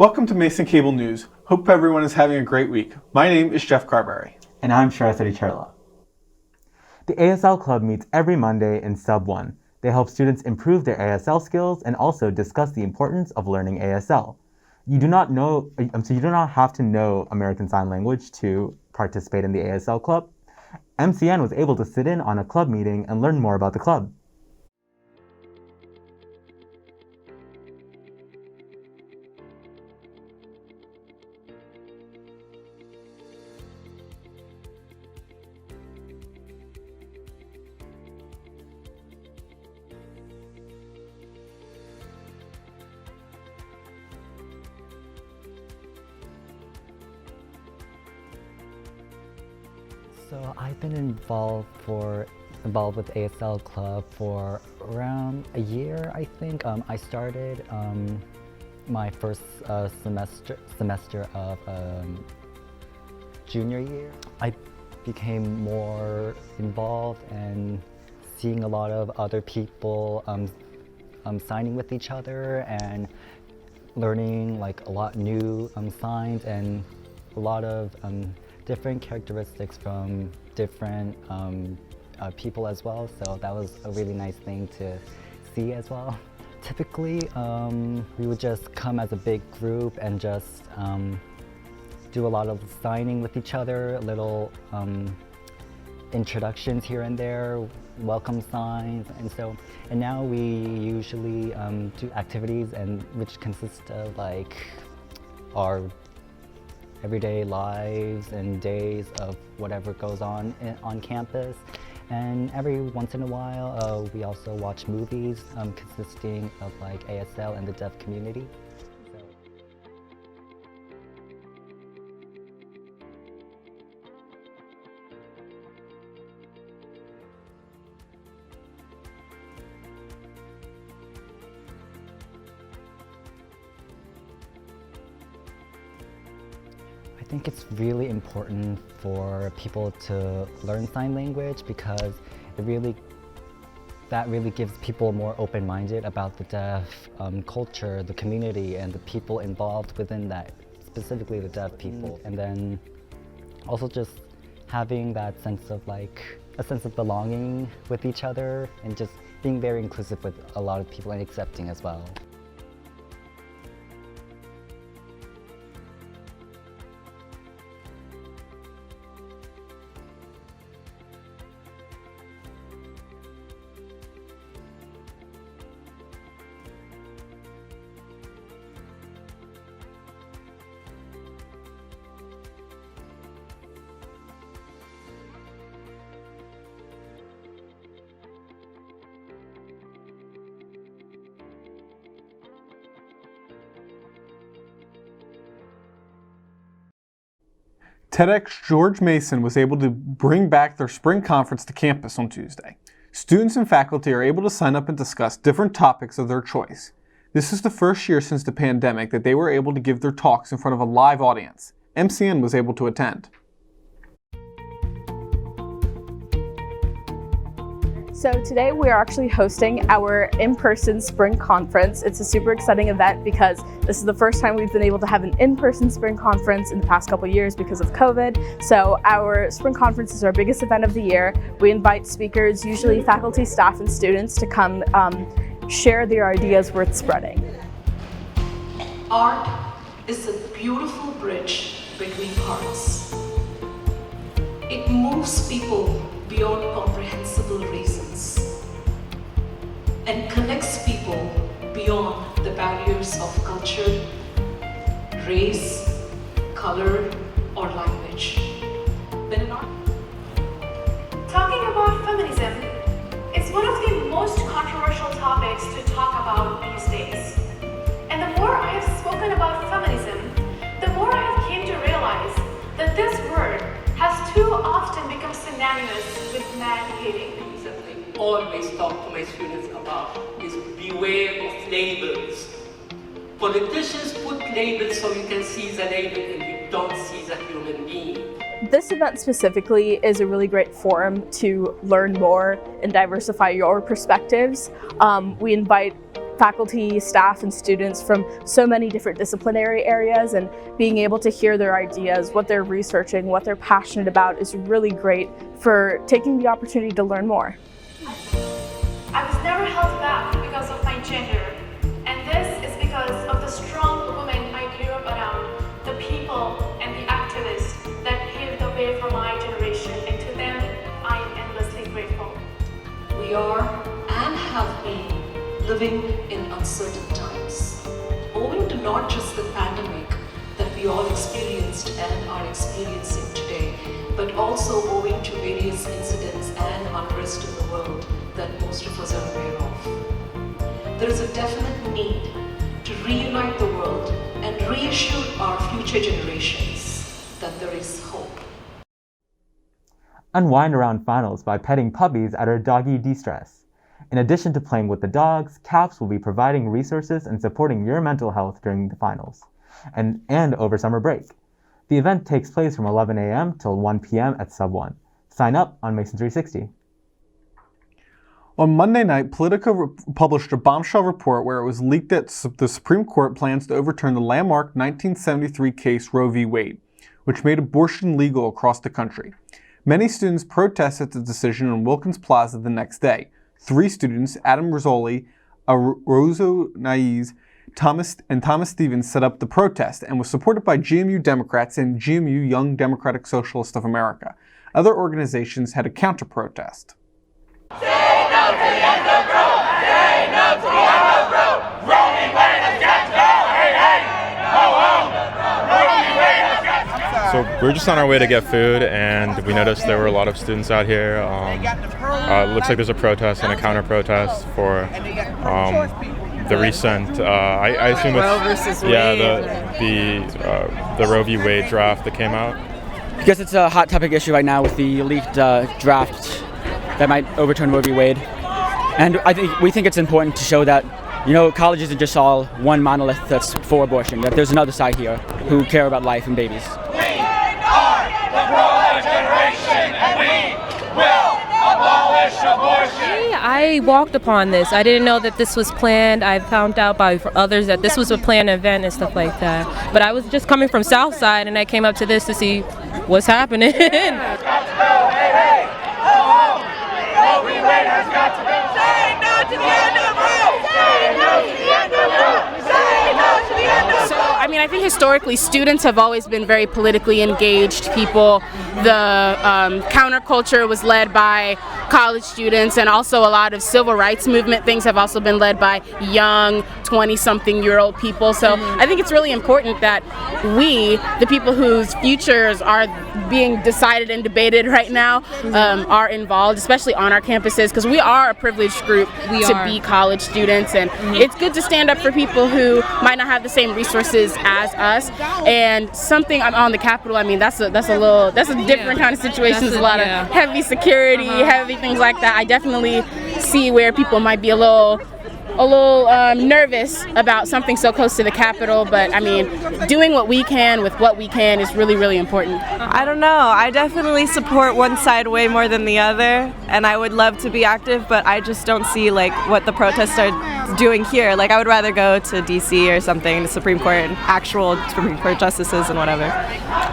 Welcome to Mason Cable News. Hope everyone is having a great week. My name is Jeff Carberry. And I'm Shreyas Adicherla. The ASL Club meets every Monday in Sub 1. They help students improve their ASL skills and also discuss the importance of learning ASL. You do not have to know American Sign Language to participate in the ASL Club. MCN was able to sit in on a club meeting and learn more about the club. So I've been involved with ASL Club for around a year, I think. I started my first semester of junior year. I became more involved and seeing a lot of other people signing with each other and learning like a lot new signs and a lot of different characteristics from different people as well, so that was a really nice thing to see as well. Typically, we would just come as a big group and just do a lot of signing with each other, little introductions here and there, welcome signs, and now we usually do activities which consist of like our everyday lives and days of whatever goes on campus. And every once in a while, we also watch movies consisting of like ASL and the deaf community. I think it's really important for people to learn sign language because that really gives people more open-minded about the deaf culture, the community, and the people involved within that, specifically the deaf people. And then also just having that sense of a sense of belonging with each other and just being very inclusive with a lot of people and accepting as well. TEDx George Mason was able to bring back their spring conference to campus on Tuesday. Students and faculty are able to sign up and discuss different topics of their choice. This is the first year since the pandemic that they were able to give their talks in front of a live audience. MCN was able to attend. So today we are actually hosting our in-person spring conference. It's a super exciting event because this is the first time we've been able to have an in-person spring conference in the past couple years because of COVID. So our spring conference is our biggest event of the year. We invite speakers, usually faculty, staff, and students to come share their ideas worth spreading. Art is a beautiful bridge between hearts. It moves people beyond comprehensible reasons and connects people beyond the barriers of culture, race, color, or language. When an art Talking about feminism is one of the most controversial topics to talk about these days. And the more I have spoken about feminism, the more I have came to realize that this word has too often become synonymous with man-hating. I always talk to my students about is beware of labels. Politicians put labels so you can see the label and you don't see the human being. This event specifically is a really great forum to learn more and diversify your perspectives. We invite faculty, staff, and students from so many different disciplinary areas, and being able to hear their ideas, what they're researching, what they're passionate about is really great for taking the opportunity to learn more. I was never held back because of my gender, and this is because of the strong women I grew up around, the people and the activists that paved the way for my generation, and to them I am endlessly grateful. We are and have been living in uncertain times, owing to not just the pandemic that we all experienced and are experiencing today, but also owing to various incidents and unrest in the world that most of us are aware of. There is a definite need to reunite the world and reassure our future generations that there is hope. Unwind around finals by petting puppies at our doggy de-stress. In addition to playing with the dogs, CAPS will be providing resources and supporting your mental health during the finals and over summer break. The event takes place from 11 a.m. till 1 p.m. at Sub 1. Sign up on Mason 360. On Monday night, Politico published a bombshell report where it was leaked that the Supreme Court plans to overturn the landmark 1973 case Roe v. Wade, which made abortion legal across the country. Many students protested the decision on Wilkins Plaza the next day. 3 students, Adam Rizzoli, Arozo Naiz, Thomas Stevens, set up the protest and was supported by GMU Democrats and GMU Young Democratic Socialists of America. Other organizations had a counter-protest. Say no to the end of Roe! Say no to the end of Roe! Roe v. Wade has got to go! Hey, hey! Ho, ho! Roe v. Wade has got to go! So we're just on our way to get food, and we noticed there were a lot of students out here. It looks like there's a protest and a counter-protest for the recent, I assume it's Roe versus Wade. The Roe v. Wade draft that came out. Because it's a hot topic issue right now with the leaked draft that might overturn Roe v. Wade, and we think it's important to show that college isn't just all one monolith that's for abortion. That there's another side here who care about life and babies. We are the pro-life generation, and we will abolish abortion. I walked upon this. I didn't know that this was planned. I found out by others that this was a planned event and stuff like that. But I was just coming from Southside, and I came up to this to see what's happening. Got to go, hey, hey, ho, ho. Roe v. Wade has got to go. Say no to the end of Roe. Say no to the end of Roe. Say no to the end of Roe. I think historically students have always been very politically engaged people. The counterculture was led by college students, and also a lot of civil rights movement things have also been led by young 20-something-year-old people. So I think it's really important that we, the people whose futures are being decided and debated right now, are involved, especially on our campuses, because we are a privileged group to be college students, and it's good to stand up for people who might not have the same resources as us. And something on the Capitol, I mean, that's a different kind of situation. There's a lot of heavy security, heavy things like that. I definitely see where people might be a little nervous about something so close to the Capitol, but I mean, doing what we can with what we can is really, really important. I don't know. I definitely support one side way more than the other, and I would love to be active, but I just don't see what the protests are doing here. I would rather go to DC or something, the Supreme Court, and actual Supreme Court justices and whatever.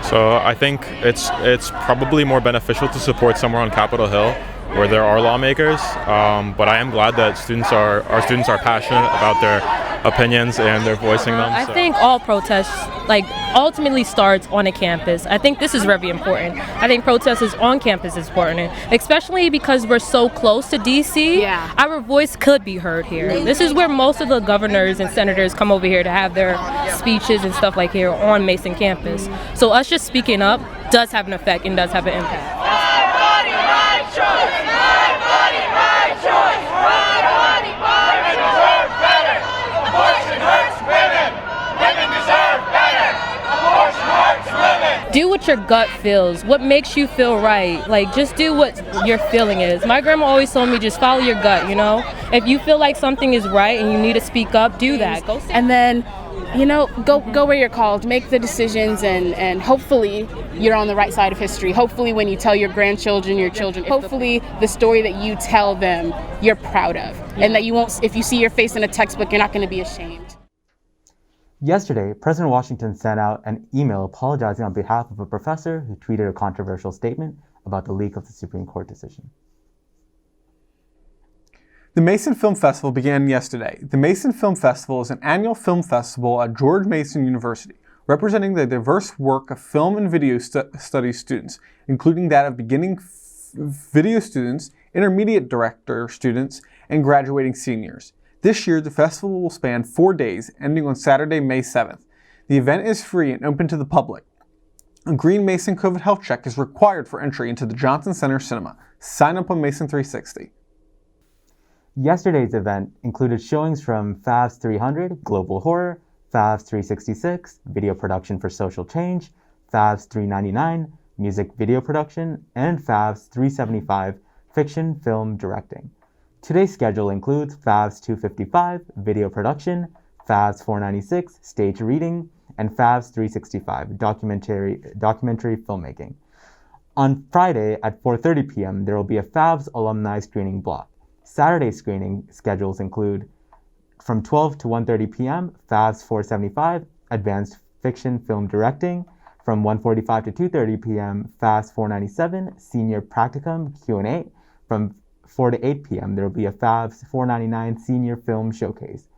So I think it's probably more beneficial to support somewhere on Capitol Hill where there are lawmakers, but I am glad that our students are passionate about their opinions and they're voicing them. I think all protests ultimately starts on a campus. I think this is very important. I think protests on campus is important, especially because we're so close to DC. Yeah. Our voice could be heard here. This is where most of the governors and senators come over here to have their speeches and stuff like here on Mason campus. So us just speaking up does have an effect and does have an impact. My body, my choice. My body, my choice. My body, my choice. Women deserve better. Abortion hurts women. Women deserve better. Abortion hurts women. Do what your gut feels. What makes you feel right. Just do what your feeling is. My grandma always told me, just follow your gut, If you feel like something is right and you need to speak up, do that. And then go where you're called, make the decisions, and hopefully you're on the right side of history. Hopefully when you tell your grandchildren, your children, hopefully the story that you tell them, you're proud of. And that you won't, if you see your face in a textbook, you're not going to be ashamed. Yesterday, President Washington sent out an email apologizing on behalf of a professor who tweeted a controversial statement about the leak of the Supreme Court decision. The Mason Film Festival began yesterday. The Mason Film Festival is an annual film festival at George Mason University, representing the diverse work of film and video studies students, including that of beginning video students, intermediate director students, and graduating seniors. This year, the festival will span 4 days, ending on Saturday, May 7th. The event is free and open to the public. A green Mason COVID health check is required for entry into the Johnson Center Cinema. Sign up on Mason 360. Yesterday's event included showings from FAVS 300, Global Horror, FAVS 366, Video Production for Social Change, FAVS 399, Music Video Production, and FAVS 375, Fiction Film Directing. Today's schedule includes FAVS 255, Video Production, FAVS 496, Stage Reading, and FAVS 365, Documentary Filmmaking. On Friday at 4:30 p.m., there will be a FAVS alumni screening block. Saturday screening schedules include from 12 to 1:30 p.m., FAVS 475, Advanced Fiction Film Directing, from 1:45 to 2:30 p.m., FAVS 497, Senior Practicum Q&A, from 4 to 8 p.m., there will be a FAVS 499 Senior Film Showcase.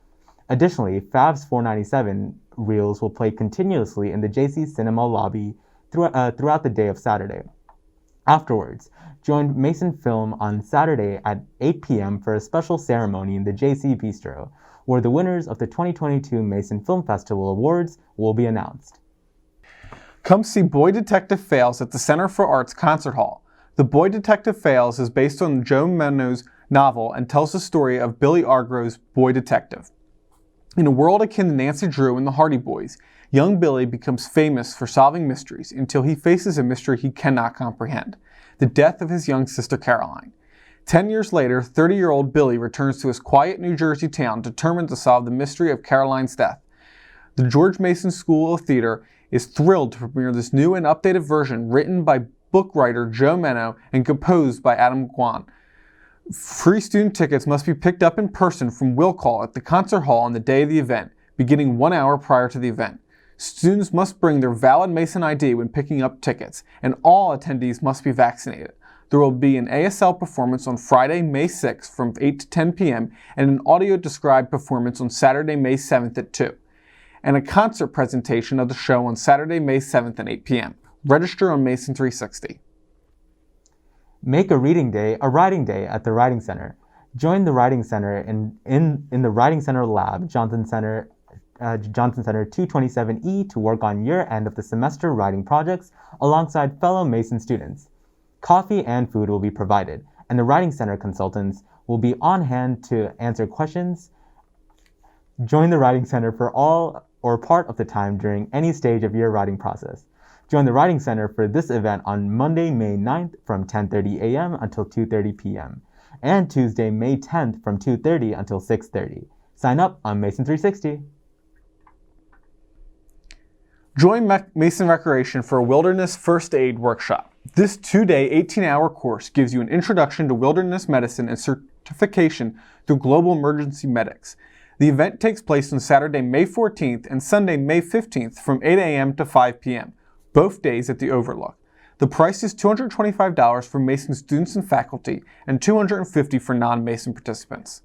Additionally, FAVS 497 reels will play continuously in the JC Cinema lobby throughout the day of Saturday. Afterwards, join Mason Film on Saturday at 8 p.m. for a special ceremony in the JC Bistro, where the winners of the 2022 Mason Film Festival Awards will be announced. Come see Boy Detective Fails at the Center for Arts Concert Hall. The Boy Detective Fails is based on Joe Menno's novel and tells the story of Billy Argro's Boy Detective. In a world akin to Nancy Drew and the Hardy Boys, young Billy becomes famous for solving mysteries until he faces a mystery he cannot comprehend: the death of his young sister Caroline. 10 years later, 30-year-old Billy returns to his quiet New Jersey town determined to solve the mystery of Caroline's death. The George Mason School of Theater is thrilled to premiere this new and updated version written by book writer Joe Menno and composed by Adam Guan. Free student tickets must be picked up in person from will call at the concert hall on the day of the event, beginning 1 hour prior to the event. Students must bring their valid Mason ID when picking up tickets, and all attendees must be vaccinated. There will be an ASL performance on Friday, May 6th from 8 to 10 p.m. and an audio-described performance on Saturday, May 7th at 2, and a concert presentation of the show on Saturday, May 7th at 8 p.m. Register on Mason 360. Make a reading day a writing day at the Writing Center. Join the Writing Center in the Writing Center Lab, Johnson Center 227E, to work on your end of the semester writing projects alongside fellow Mason students. Coffee and food will be provided, and the Writing Center consultants will be on hand to answer questions. Join the Writing Center for all or part of the time during any stage of your writing process. Join the Writing Center for this event on Monday, May 9th from 10:30 a.m. until 2:30 p.m. and Tuesday, May 10th from 2:30 until 6:30. Sign up on Mason 360. Join Mason Recreation for a Wilderness First Aid Workshop. This 2-day, 18-hour course gives you an introduction to wilderness medicine and certification through Global Emergency Medics. The event takes place on Saturday, May 14th and Sunday, May 15th from 8 a.m. to 5 p.m., both days at the Overlook. The price is $225 for Mason students and faculty and $250 for non-Mason participants.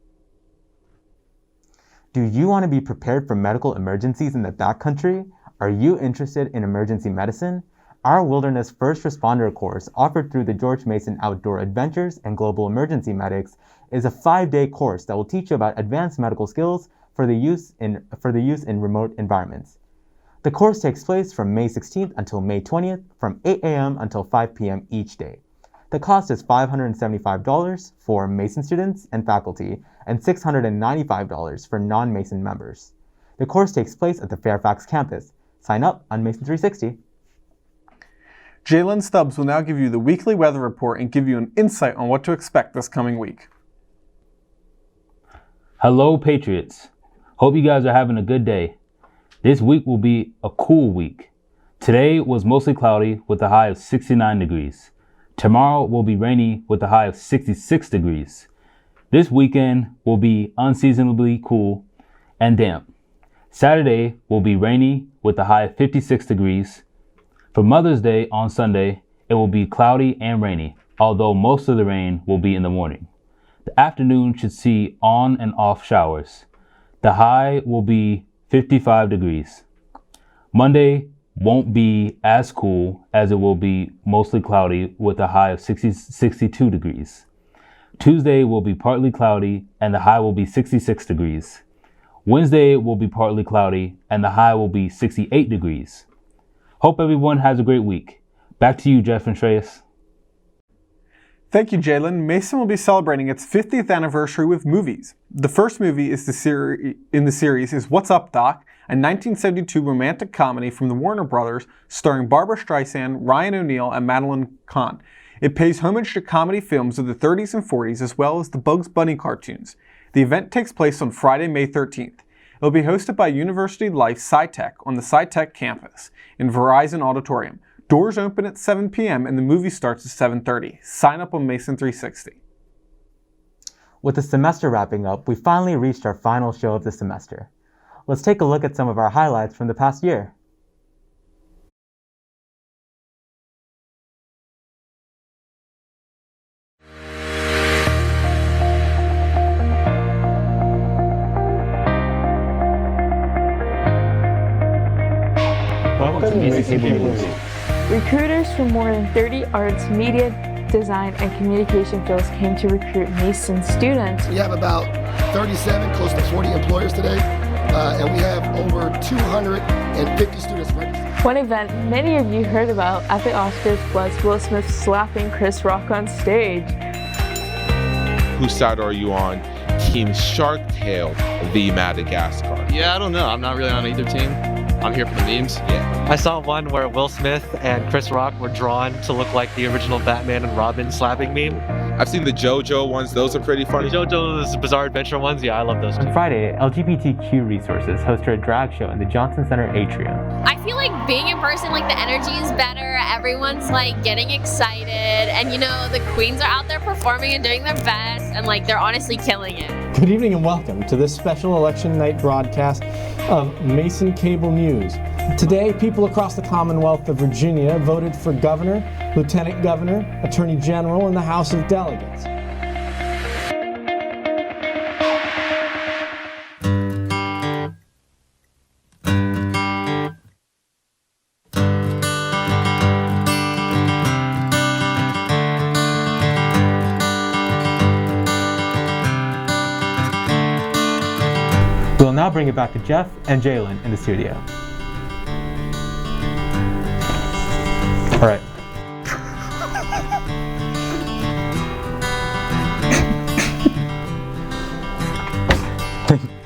Do you want to be prepared for medical emergencies in the backcountry? Are you interested in emergency medicine? Our Wilderness First Responder course, offered through the George Mason Outdoor Adventures and Global Emergency Medics, is a 5-day course that will teach you about advanced medical skills for the use in remote environments. The course takes place from May 16th until May 20th, from 8 a.m. until 5 p.m. each day. The cost is $575 for Mason students and faculty, and $695 for non-Mason members. The course takes place at the Fairfax campus. Sign up on Mason 360. Jalen Stubbs will now give you the weekly weather report and give you an insight on what to expect this coming week. Hello, Patriots. Hope you guys are having a good day. This week will be a cool week. Today was mostly cloudy with a high of 69 degrees. Tomorrow will be rainy with a high of 66 degrees. This weekend will be unseasonably cool and damp. Saturday will be rainy with a high of 56 degrees. For Mother's Day on Sunday, it will be cloudy and rainy, although most of the rain will be in the morning. The afternoon should see on and off showers. The high will be 55 degrees. Monday won't be as cool as it will be mostly cloudy with a high of 62 degrees. Tuesday will be partly cloudy and the high will be 66 degrees. Wednesday will be partly cloudy and the high will be 68 degrees. Hope everyone has a great week. Back to you, Jeff and Shreyas. Thank you, Jalen. Mason will be celebrating its 50th anniversary with movies. The first movie in the series is What's Up, Doc?, a 1972 romantic comedy from the Warner Brothers starring Barbra Streisand, Ryan O'Neal, and Madeline Kahn. It pays homage to comedy films of the 30s and 40s as well as the Bugs Bunny cartoons. The event takes place on Friday, May 13th. It will be hosted by University Life SciTech on the SciTech campus in Verizon Auditorium. Doors open at 7 p.m. and the movie starts at 7:30. Sign up on Mason 360. With the semester wrapping up, we finally reached our final show of the semester. Let's take a look at some of our highlights from the past year. Welcome to Mason Cable News. Recruiters from more than 30 arts, media, design, and communication fields came to recruit Mason students. We have about 37, close to 40 employers today, and we have over 250 students registered. One event many of you heard about at the Oscars was Will Smith slapping Chris Rock on stage. Whose side are you on? Team Shark Tale v Madagascar? Yeah, I don't know. I'm not really on either team. I'm here for the memes. Yeah. I saw one where Will Smith and Chris Rock were drawn to look like the original Batman and Robin slapping meme. I've seen the JoJo ones. Those are pretty funny. The JoJo's Bizarre Adventure ones, yeah, I love those. On Friday, LGBTQ Resources hosted a drag show in the Johnson Center atrium. I feel like being in person, like the energy is better. Everyone's like getting excited, and you know the queens are out there performing and doing their best, and like they're honestly killing it. Good evening and welcome to this special election night broadcast of Mason Cable News. Today, people across the Commonwealth of Virginia voted for governor, lieutenant governor, attorney general, and the House of Delegates. We'll now bring it back to Jeff and Jalen in the studio. All right.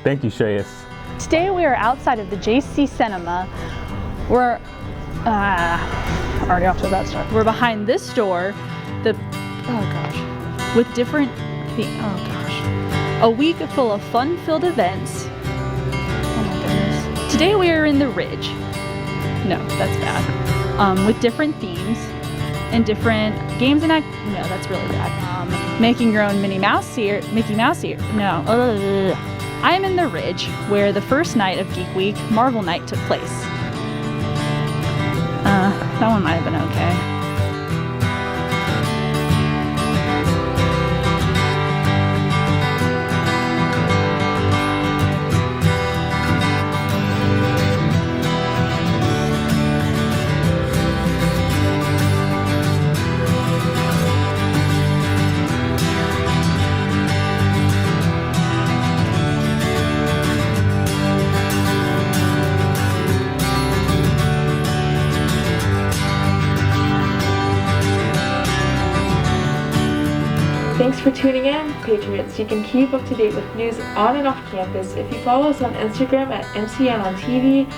Thank you, Shreyas. Today we are outside of the JC Cinema. We're already off to a bad start. We're behind this door. With different a week full of fun-filled events. Oh my goodness. Today we are in the Ridge. No, that's bad. With different themes and different games and no, that's really bad. Making your own Mickey Mouse here. No. I am in the Ridge, where the first night of Geek Week, Marvel Night, took place. That one might have been okay. Thanks for tuning in, Patriots. You can keep up to date with news on and off campus if you follow us on Instagram at MCN on TV,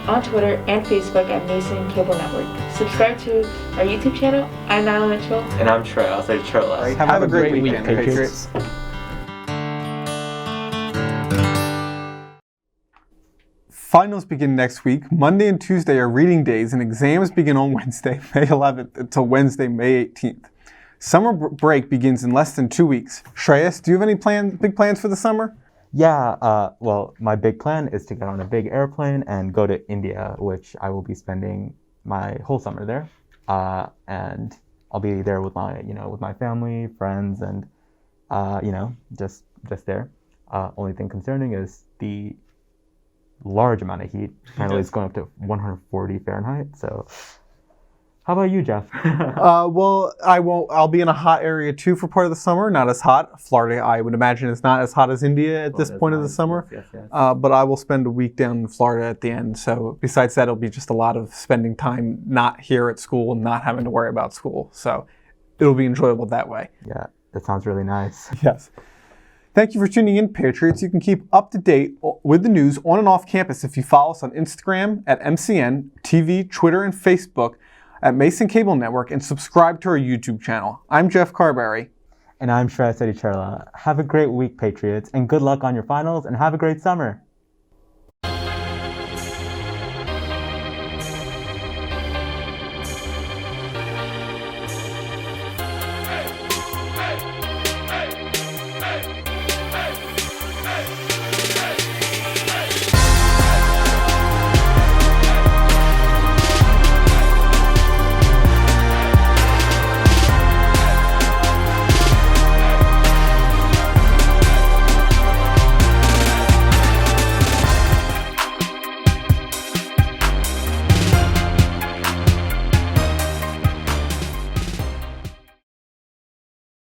on Twitter, and Facebook at Mason Cable Network. Subscribe to our YouTube channel. I'm Elliott Phillips. And I'm Shreyas Adicherla. Have a great weekend, Patriots. Finals begin next week. Monday and Tuesday are reading days, and exams begin on Wednesday, May 11th, until Wednesday, May 18th. Summer break begins in less than 2 weeks. Shreyas, do you have any big plans for the summer? Yeah, well, my big plan is to get on a big airplane and go to India, which I will be spending my whole summer there. And I'll be there with my family, friends, and just there. Only thing concerning is the large amount of heat. Apparently, it's going up to 140 Fahrenheit. So, how about you, Jeff? Well, I'll be in a hot area too for part of the summer. Not as hot. Florida, I would imagine, is not as hot as India at this point of the summer. Yes. But I will spend a week down in Florida at the end. So besides that, it'll be just a lot of spending time not here at school and not having to worry about school. So it'll be enjoyable that way. Yeah, that sounds really nice. Yes. Thank you for tuning in, Patriots. You can keep up to date with the news on and off campus if you follow us on Instagram at MCN, TV, Twitter, and Facebook at Mason Cable Network, and subscribe to our YouTube channel. I'm Jeff Carberry. And I'm Shreyas Adicherla. Have a great week, Patriots, and good luck on your finals, and have a great summer.